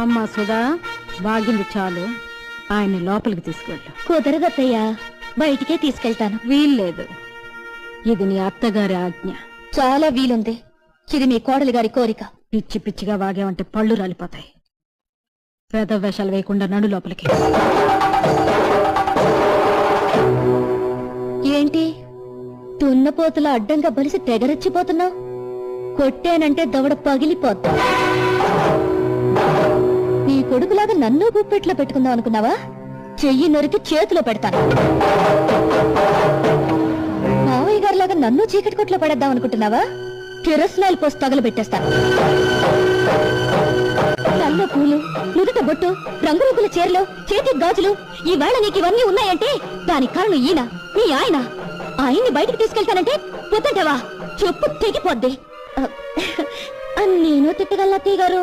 అమ్మా సుధా, బాగింది చాలు. ఆయన్ని లోపలికి తీసుకెళ్ళు. కుదరదత్తయ్యా, బయటికే తీసుకెళ్తాను. వీల్లేదు, ఇది నీ అత్తగారి ఆజ్ఞ. చాలా వీలుంది. ఇది మీ కోడలి గారి కోరిక. పిచ్చి పిచ్చిగా వాగావంటే పళ్ళు రాలిపోతాయి. పేద వేషాలు వేయకుండా నడు లోపలికి. ఏంటి తున్నపోతుల అడ్డంగా బలిసి తెగరెచ్చిపోతున్నావు? కొట్టానంటే దవడ పగిలిపోద్దా. నీ కొడుకులాగా నన్ను గుప్పెట్లో పెట్టుకుందాం అనుకున్నావా? చెయ్యి నరికి చేతిలో పెడతాను. మావయ్య గారిలాగా నన్ను చీకటి కొట్లో పడేద్దాం అనుకుంటున్నావా? కిరసనాయలు పోసి తగలబెట్టేస్తాను. తల్లో పూలు, నుదుట బొట్టు, రంగురంగుల చీరలు, చేతి గాజులు, ఈవేళ నీకు ఇవన్నీ ఉన్నాయంటే దానికి కారణం ఈయన, నీ ఆయన. ఆయన్ని బయటికి తీసుకెళ్తానంటే పొద్దంటావా? చెప్పు తెగిపోద్ది. నేను తిట్టగల అత్తయ్య గారు.